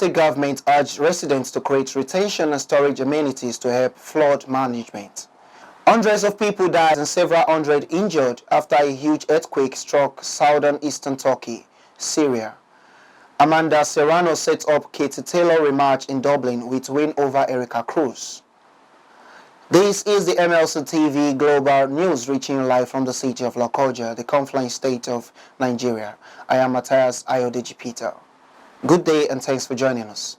state government urged residents to create retention and storage amenities to help flood management. Hundreds of people died and several hundred injured after a huge earthquake struck southern eastern Turkey, Syria. Amanda SERRANO set up Katie Taylor rematch in Dublin with win over ERIKA CRUZ. This is the MLC TV Global News reaching live from the city of Lokoja, the confluence state of Nigeria. I am Matthias Ayodeji Peter. Good day and thanks for joining us.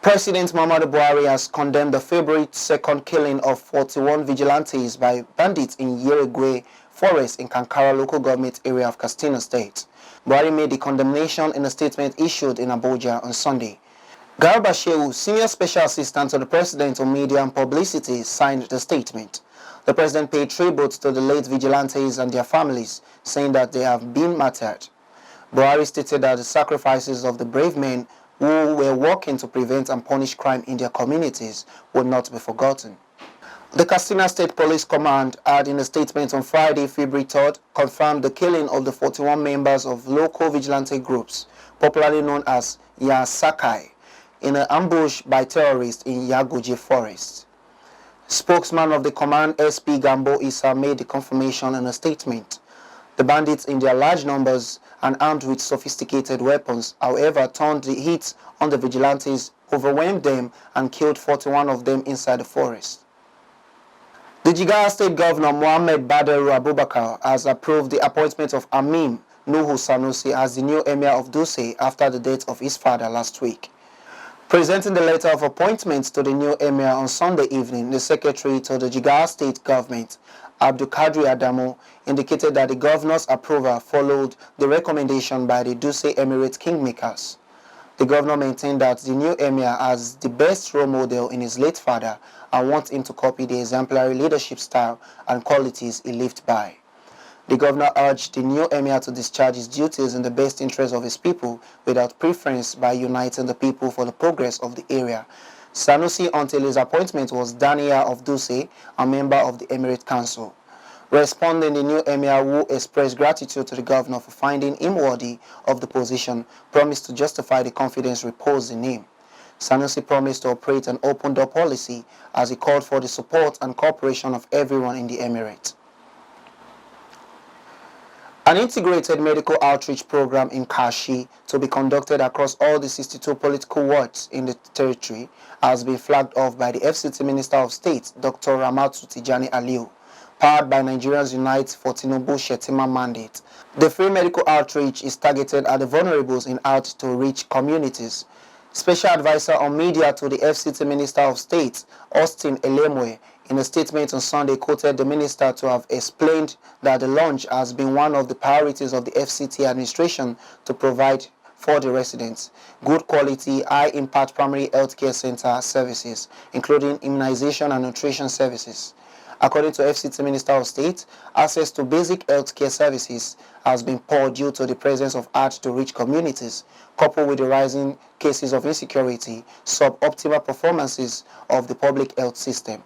President Muhammadu Buhari has condemned the February 2nd killing of 41 vigilantes by bandits in Yerigwe Forest in Kankara local government area of Katsina State. Buhari made the condemnation in a statement issued in Abuja on Sunday. Garba Shehu, Senior Special Assistant to the President on Media and Publicity, signed the statement. The President paid tribute to the late vigilantes and their families, saying that they have been martyred. Buhari stated that the sacrifices of the brave men who were working to prevent and punish crime in their communities would not be forgotten. The Katsina State Police Command had in a statement on Friday, February 3rd, confirmed the killing of the 41 members of local vigilante groups, popularly known as Yasakai, in an ambush by terrorists in Yagoji Forest. Spokesman of the command, SP Gambo Issa, made the confirmation in a statement. The bandits, in their large numbers and armed with sophisticated weapons, however, turned the heat on the vigilantes, overwhelmed them, and killed 41 of them inside the forest. The Jigawa State Governor Mohammed Badaru Abubakar has approved the appointment of Amim Nuhu Sanusi as the new emir of Dutse after the death of his father last week. Presenting the letter of appointment to the new emir on Sunday evening, the secretary to the Jigawa State Government, Abdul Kadri Adamu, indicated that the governor's approval followed the recommendation by the Dutse Emirate Kingmakers. The governor maintained that the new emir has the best role model in his late father and wants him to copy the exemplary leadership style and qualities he lived by. The governor urged the new emir to discharge his duties in the best interest of his people without preference by uniting the people for the progress of the area. Sanusi, until his appointment, was Dania of Dutse, a member of the Emirate Council. Responding, the new emir, who expressed gratitude to the governor for finding him worthy of the position, promised to justify the confidence reposed in him. Sanusi promised to operate an open-door policy as he called for the support and cooperation of everyone in the emirate. An integrated medical outreach program in Kashi to be conducted across all the 62 political wards in the territory has been flagged off by the FCT Minister of State, Dr. Ramatu Tijani Aliu, powered by Nigerians Unite for Tinubu Shetima mandate. The free medical outreach is targeted at the vulnerables in out-to-reach communities. Special Advisor on Media to the FCT Minister of State, Austin Elemwe, in a statement on Sunday, quoted the minister to have explained that the launch has been one of the priorities of the FCT administration to provide for the residents good quality, high-impact primary health care center services, including immunization and nutrition services. According to FCT Minister of State, access to basic health care services has been poor due to the presence of hard-to-reach communities, coupled with the rising cases of insecurity, suboptimal performances of the public health system.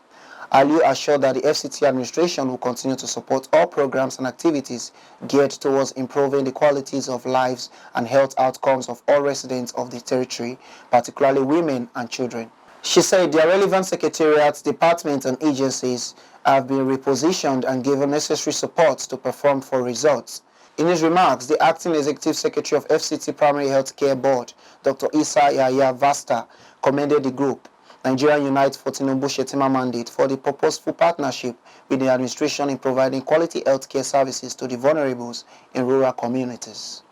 Aliu assured that the FCT administration will continue to support all programs and activities geared towards improving the qualities of lives and health outcomes of all residents of the territory, particularly women and children. She said their relevant secretariats, departments and agencies have been repositioned and given necessary support to perform for results. In his remarks, the Acting Executive Secretary of FCT Primary Health Care Board, Dr. Issa Yahya Vasta, commended the group, Nigeria Unite for Tinubu Shetima mandate, for the purposeful partnership with the administration in providing quality health care services to the vulnerables in rural communities.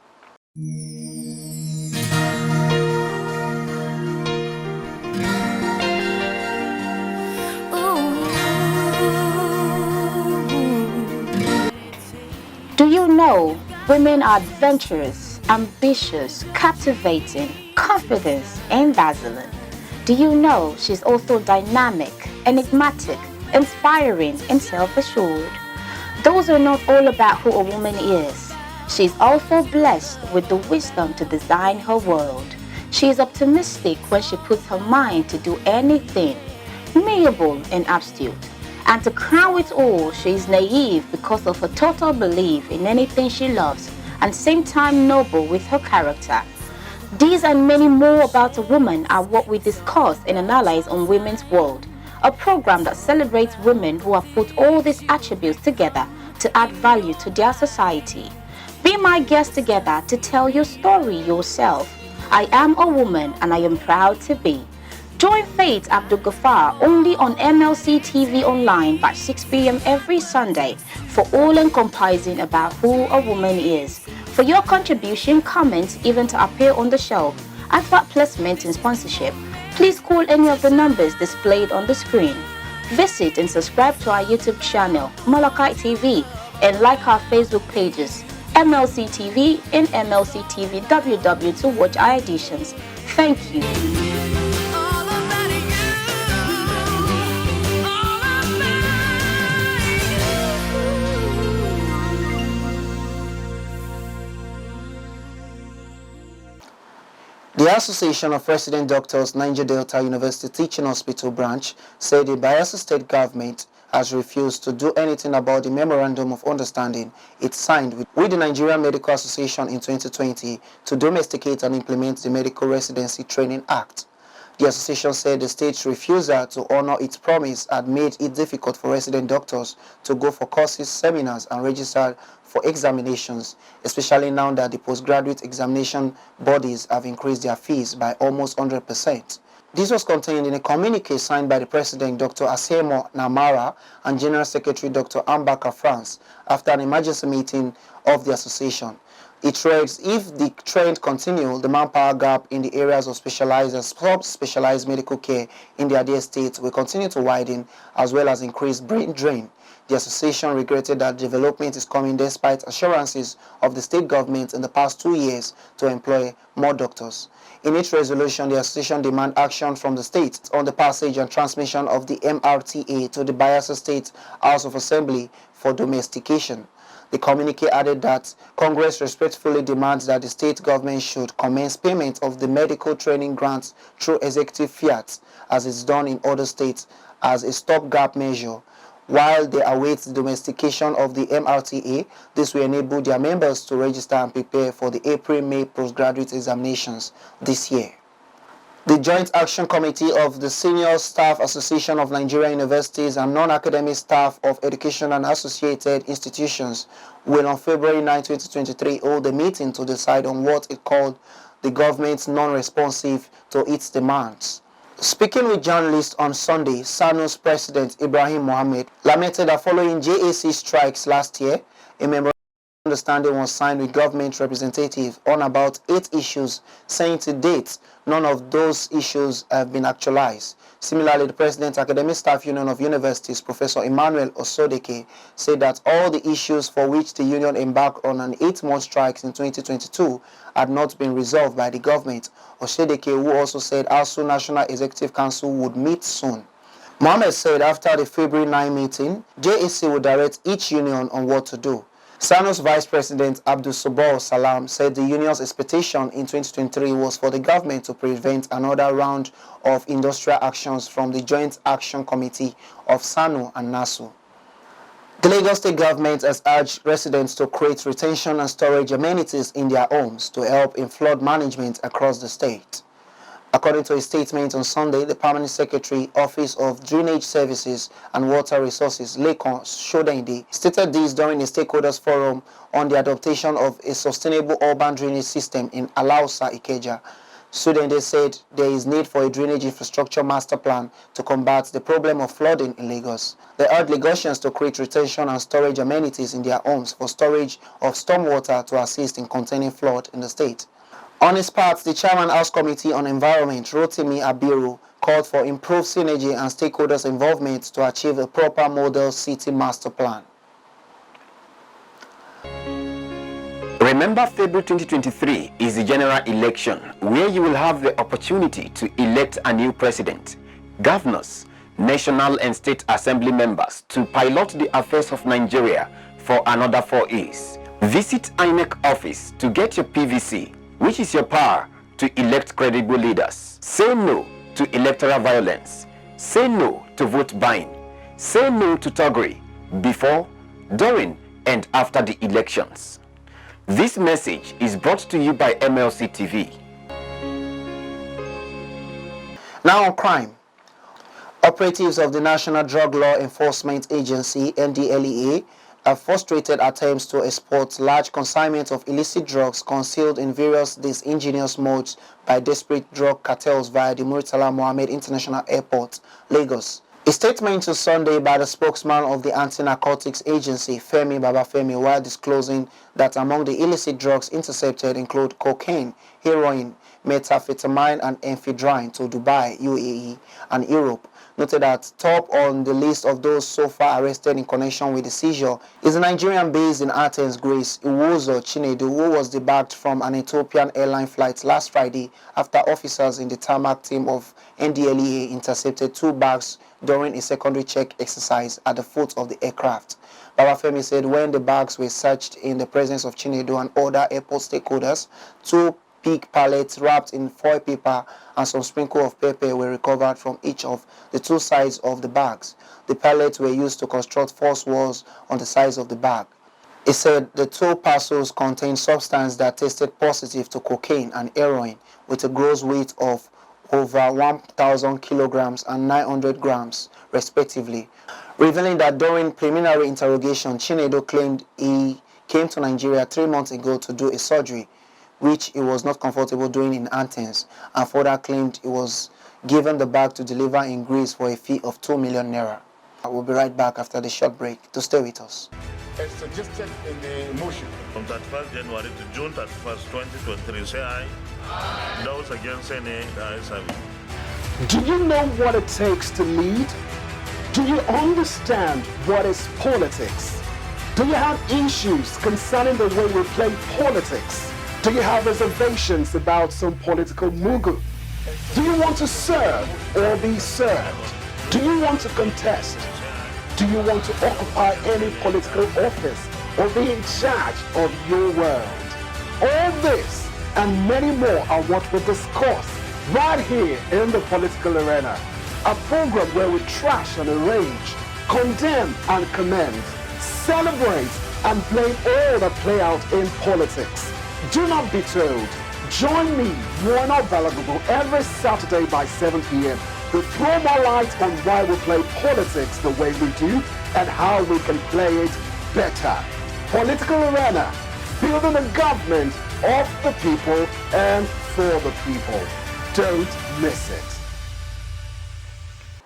Do you know women are adventurous, ambitious, captivating, confident, and dazzling? Do you know she's also dynamic, enigmatic, inspiring, and self-assured? Those are not all about who a woman is. She's also blessed with the wisdom to design her world. She is optimistic when she puts her mind to do anything, malleable and astute. And to crown it all, she is naive because of her total belief in anything she loves, and same time noble with her character. These and many more about a woman are what we discuss and analyze on Women's World, a program that celebrates women who have put all these attributes together to add value to their society. Be my guest together to tell your story yourself. I am a woman and I am proud to be. Join Faith Abdul-Ghaffar only on MLC TV online by 6 p.m. every Sunday for all-encompassing about who a woman is. For your contribution, comments, even to appear on the show, advert placement and sponsorship, please call any of the numbers displayed on the screen. Visit and subscribe to our YouTube channel, Malachi TV, and like our Facebook pages, MLC TV and MLC TV WW to watch our editions. Thank you. The Association of Resident Doctors, Niger Delta University Teaching Hospital Branch, said the Bayelsa State government has refused to do anything about the Memorandum of Understanding it signed with the Nigerian Medical Association in 2020 to domesticate and implement the Medical Residency Training Act. The association said the state's refusal to honor its promise had made it difficult for resident doctors to go for courses, seminars, and register for examinations, especially now that the postgraduate examination bodies have increased their fees by almost 100%. This was contained in a communique signed by the President, Dr. Asemo Namara, and General Secretary, Dr. Ambaka France, after an emergency meeting of the association. It reads, if the trend continues, the manpower gap in the areas of specialized and sub-specialized medical care in the Ade states will continue to widen, as well as increase brain drain. The association regretted that development is coming despite assurances of the state government in the past 2 years to employ more doctors. In its resolution, the association demands action from the state on the passage and transmission of the MRTA to the Bayelsa State House of Assembly for domestication. The communique added that Congress respectfully demands that the state government should commence payment of the medical training grants through executive fiat, as is done in other states, as a stopgap measure. While they await the domestication of the MRTA, this will enable their members to register and prepare for the April-May postgraduate examinations this year. The Joint Action Committee of the Senior Staff Association of Nigerian Universities and Non-Academic Staff of Education and Associated Institutions will on February 9, 2023 hold a meeting to decide on what it called the government's non-responsive to its demands. Speaking with journalists on Sunday, SANU's President Ibrahim Mohammed lamented that following JAC strikes last year, a memorandum of understanding was signed with government representatives on about 8 issues, saying to date none of those issues have been actualized. Similarly, the President Academic Staff Union of Universities, Professor Emmanuel Osodeke, said that all the issues for which the union embarked on an 8-month strike in 2022 had not been resolved by the government. Osodeke, who also said ASU National Executive Council would meet soon. Mohammed said after the February 9 meeting, JAC will direct each union on what to do. SANU's Vice President Abdul Sobor Salam said the union's expectation in 2023 was for the government to prevent another round of industrial actions from the Joint Action Committee of SANU and NASU. The Lagos State government has urged residents to create retention and storage amenities in their homes to help in flood management across the state. According to a statement on Sunday, the Permanent Secretary, Office of Drainage Services and Water Resources, Lekon Shodende, stated this during a stakeholders forum on the adoption of a sustainable urban drainage system in Alausa, Ikeja. Shodende said there is need for a drainage infrastructure master plan to combat the problem of flooding in Lagos. They urged Lagosians to create retention and storage amenities in their homes for storage of stormwater to assist in containing flood in the state. On his part, the Chairman House Committee on Environment, Rotimi Abiru, called for improved synergy and stakeholders' involvement to achieve a proper model city master plan. Remember, February 2023 is the general election where you will have the opportunity to elect a new president, governors, national and state assembly members to pilot the affairs of Nigeria for another 4 years. Visit INEC office to get your PVC, which is your power to elect credible leaders. Say no to electoral violence. Say no to vote buying. Say no to thuggery before, during, and after the elections. This message is brought to you by MLC TV. Now on crime. Operatives of the National Drug Law Enforcement Agency (NDLEA) have frustrated attempts to export large consignments of illicit drugs concealed in various disingenuous modes by desperate drug cartels via the Murtala Mohammed International Airport, Lagos. A statement to Sunday by the spokesman of the Anti-Narcotics Agency, Femi Babafemi, while disclosing that among the illicit drugs intercepted include cocaine, heroin, methamphetamine and ephedrine to Dubai, UAE and Europe, noted that top on the list of those so far arrested in connection with the seizure is a Nigerian based in Athens, Greece, Iwozo Chinedu, who was debarked from an Ethiopian airline flight last Friday after officers in the tarmac team of NDLEA intercepted 2 bags during a secondary check exercise at the foot of the aircraft. Babafemi said when the bags were searched in the presence of Chinedu and other airport stakeholders, 2 pig pallets wrapped in foil paper and some sprinkle of pepper were recovered from each of the 2 sides of the bags. The pallets were used to construct false walls on the sides of the bag. He said the 2 parcels contained substance that tested positive to cocaine and heroin with a gross weight of over 1,000 kilograms and 900 grams, respectively, revealing that during preliminary interrogation, Chinedu claimed he came to Nigeria 3 months ago to do a surgery, which he was not comfortable doing in Athens, and further claimed he was given the bag to deliver in Greece for a fee of 2 million naira. I will be right back after the short break. To stay with us. As suggested in the motion. From 31st January to June 31st, 2023, say aye. Those against any ayes have it. Do you know what it takes to lead? Do you understand what is politics? Do you have issues concerning the way we play politics? Do you have reservations about some political mugu? Do you want to serve or be served? Do you want to contest? Do you want to occupy any political office or be in charge of your world? All this and many more are what we discuss right here in the political arena. A program where we trash and arrange, condemn and commend, celebrate and blame all that play out in politics. Do not be told. Join me, You Are Not Valuable, every Saturday by 7 p.m. to throw more light on why we play politics the way we do and how we can play it better. Political Arena, building a government of the people and for the people. Don't miss it.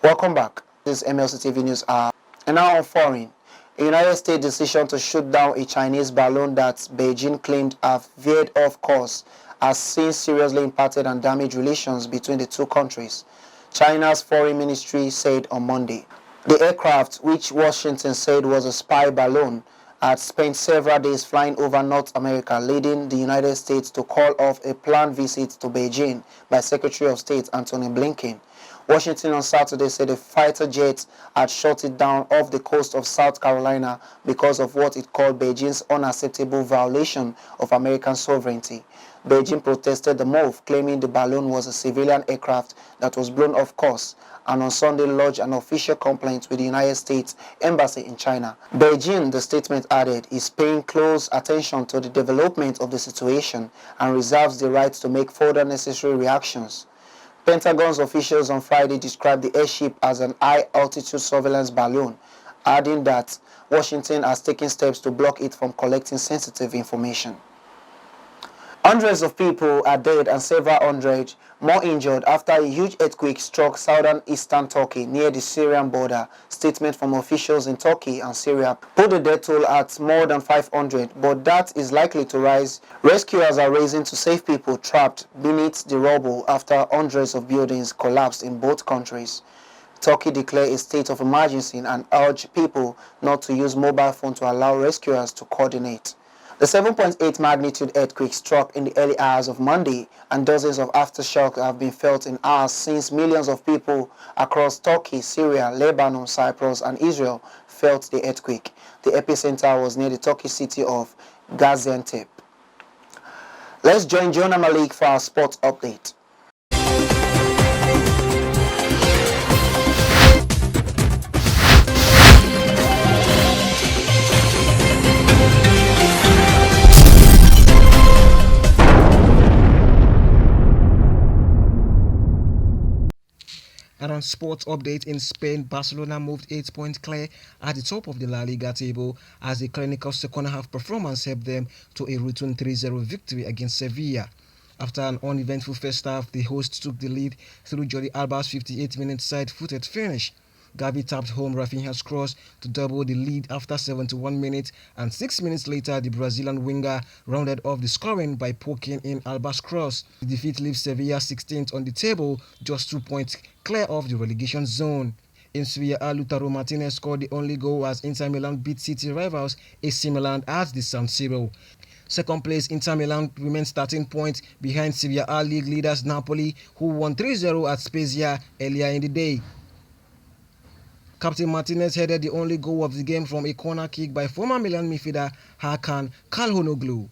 Welcome back. This is MLC TV News Hour. And now on foreign. A United States decision to shoot down a Chinese balloon that Beijing claimed have veered off course has since seriously impacted and damaged relations between the 2 countries, China's foreign ministry said on Monday. The aircraft, which Washington said was a spy balloon, had spent several days flying over North America, leading the United States to call off a planned visit to Beijing by Secretary of State Antony Blinken. Washington on Saturday said a fighter jet had shot it down off the coast of South Carolina because of what it called Beijing's unacceptable violation of American sovereignty. Beijing protested the move, claiming the balloon was a civilian aircraft that was blown off course, and on Sunday lodged an official complaint with the United States Embassy in China. Beijing, the statement added, is paying close attention to the development of the situation and reserves the right to make further necessary reactions. Pentagon's officials on Friday described the airship as an high-altitude surveillance balloon, adding that Washington has taken steps to block it from collecting sensitive information. Hundreds of people are dead and several hundred more injured after a huge earthquake struck southern eastern Turkey near the Syrian border. Statement from officials in Turkey and Syria put the death toll at more than 500, but that is likely to rise. Rescuers are racing to save people trapped beneath the rubble after hundreds of buildings collapsed in both countries. Turkey declared a state of emergency and urged people not to use mobile phones to allow rescuers to coordinate. The 7.8 magnitude earthquake struck in the early hours of Monday, and dozens of aftershocks have been felt in hours since millions of people across Turkey, Syria, Lebanon, Cyprus, and Israel felt the earthquake. The epicenter was near the Turkish city of Gaziantep. Let's join Jonah Malik for our sports update. on sports update in Spain, Barcelona moved 8 points clear at the top of the La Liga table as the clinical second half performance helped them to a routine 3-0 victory against Sevilla. After an uneventful first half, the hosts took the lead through Jordi Alba's 58-minute side-footed finish. Gavi tapped home Rafinha's cross to double the lead after 71 minutes, and 6 minutes later the Brazilian winger rounded off the scoring by poking in Alba's cross. The defeat leaves Sevilla 16th on the table, just 2 points clear of the relegation zone. In Syria, Lautaro Martinez scored the only goal as Inter Milan beat City rivals AC Milan at the San Siro. Second place, Inter Milan remains 13 points behind Serie A league leaders Napoli, who won 3-0 at Spezia earlier in the day. Captain Martinez headed the only goal of the game from a corner kick by former Milan midfielder Hakan Çalhanoğlu.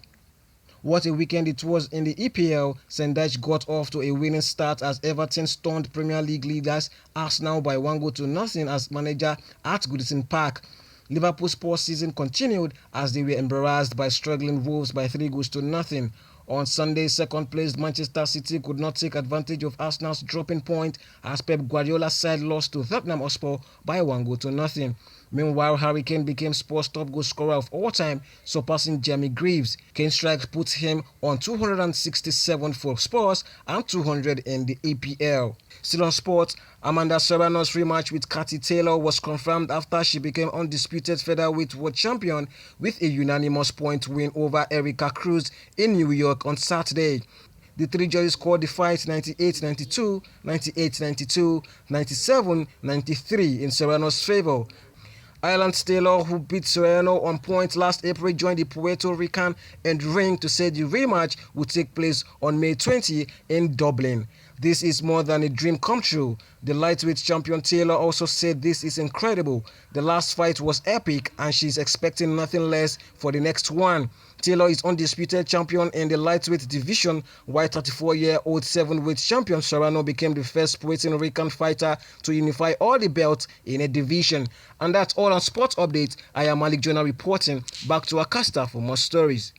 What a weekend it was in the EPL. Sendai got off to a winning start as Everton stunned Premier League leaders Arsenal by 1-0 as manager at Goodison Park. Liverpool's poor season continued as they were embarrassed by struggling Wolves by 3-0. On Sunday, second-placed Manchester City could not take advantage of Arsenal's dropping point as Pep Guardiola's side lost to Tottenham Hotspur by 1-0. Meanwhile, Harry Kane became Spurs' top goal scorer of all time, surpassing Jamie Greaves. Kane's strike puts him on 267 for Spurs and 200 in the EPL. Still on sports, Amanda Serrano's rematch with Katie Taylor was confirmed after she became undisputed featherweight world champion with a unanimous point win over ERIKA CRUZ in New York on Saturday. The three judges scored the fight 98-92, 98-92, 97-93 in Serrano's favor. Ireland's Taylor, who beat Serrano on points last April, joined the Puerto Rican in the ring to say the rematch would take place on May 20 in Dublin. This is more than a dream come true. The lightweight champion Taylor also said this is incredible. The last fight was epic and she's expecting nothing less for the next one. Taylor is undisputed champion in the lightweight division, while 34-year-old seven-weight champion Serrano became the first Puerto Rican fighter to unify all the belts in a division. And that's all on Sports Update. I am Malik Jonah reporting. Back to Akasta for more stories.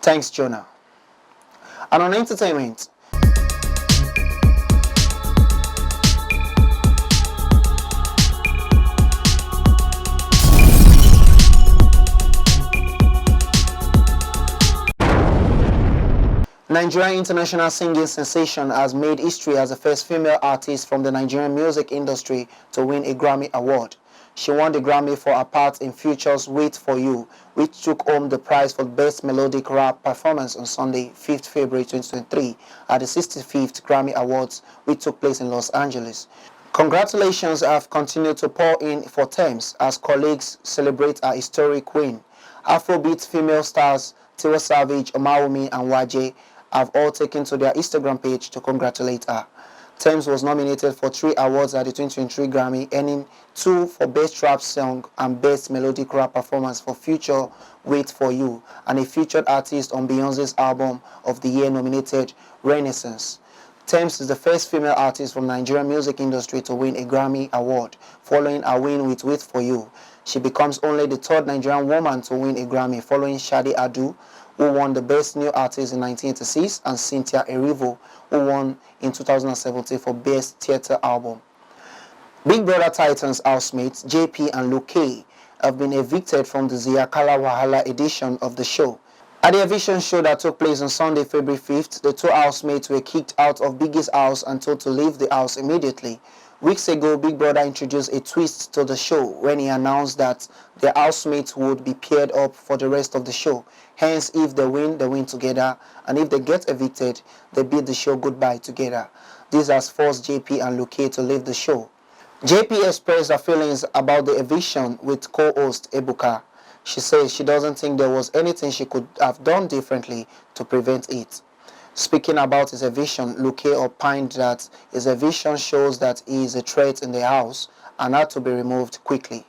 Thanks, Jonah. And on entertainment, Nigerian international singing sensation has made history as the first female artist from the Nigerian music industry to win a Grammy Award. She won the Grammy for her part in Future's Wait For You, which took home the prize for Best Melodic Rap Performance on Sunday, 5th February 2023 at the 65th Grammy Awards, which took place in Los Angeles. Congratulations have continued to pour in for Tems as colleagues celebrate her historic win. Afrobeat female stars Tiwa Savage, Omawumi and Waje have all taken to their Instagram page to congratulate her. Tems was nominated for 3 awards at the 2023 Grammy, earning 2 for Best Rap Song and Best Melodic Rap Performance for Future Wait For You, and a featured artist on Beyoncé's album of the year nominated Renaissance. Tems is the first female artist from the Nigerian music industry to win a Grammy Award, following her win with Wait For You. She becomes only the 3rd Nigerian woman to win a Grammy, following Shade Adu, who won the Best New Artist in 1986, and Cynthia Erivo, who won in 2017 for Best Theatre Album. Big Brother Titans housemates JP and Luke K have been evicted from the Ziyakala Wahala edition of the show. At the eviction show that took place on Sunday, February 5th, the 2 housemates were kicked out of Biggie's house and told to leave the house immediately. Weeks ago, Big Brother introduced a twist to the show when he announced that the housemates would be paired up for the rest of the show. Hence, if they win together, and if they get evicted, they bid the show goodbye together. This has forced JP and Luke to leave the show. JP expressed her feelings about the eviction with co-host Ebuka. She says she doesn't think there was anything she could have done differently to prevent it. Speaking about his eviction, Luke opined that his eviction shows that he is a threat in the house and had to be removed quickly.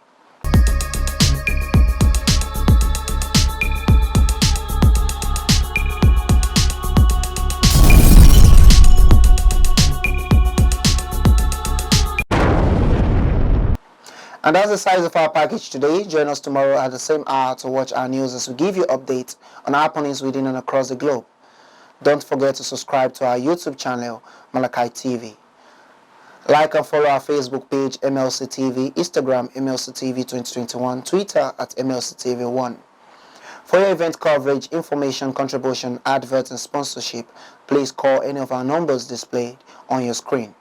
And that's the size of our package today. Join us tomorrow at the same hour to watch our news as we give you updates on happenings within and across the globe. Don't forget to subscribe to our YouTube channel, Malachi TV. Like and follow our Facebook page, MLC TV, Instagram, MLC TV 2021, Twitter at MLC TV 1. For your event coverage, information, contribution, adverts, and sponsorship, please call any of our numbers displayed on your screen.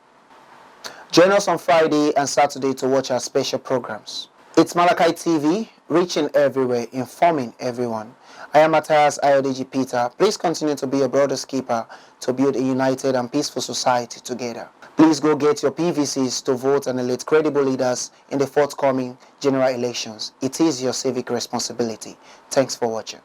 Join us on Friday and Saturday to watch our special programs. It's Malachi TV, reaching everywhere, informing everyone. I am Matthias Ayodeji Peter. Please continue to be a brother's keeper to build a united and peaceful society together. Please go get your PVCs to vote and elect credible leaders in the forthcoming general elections. It is your civic responsibility. Thanks for watching.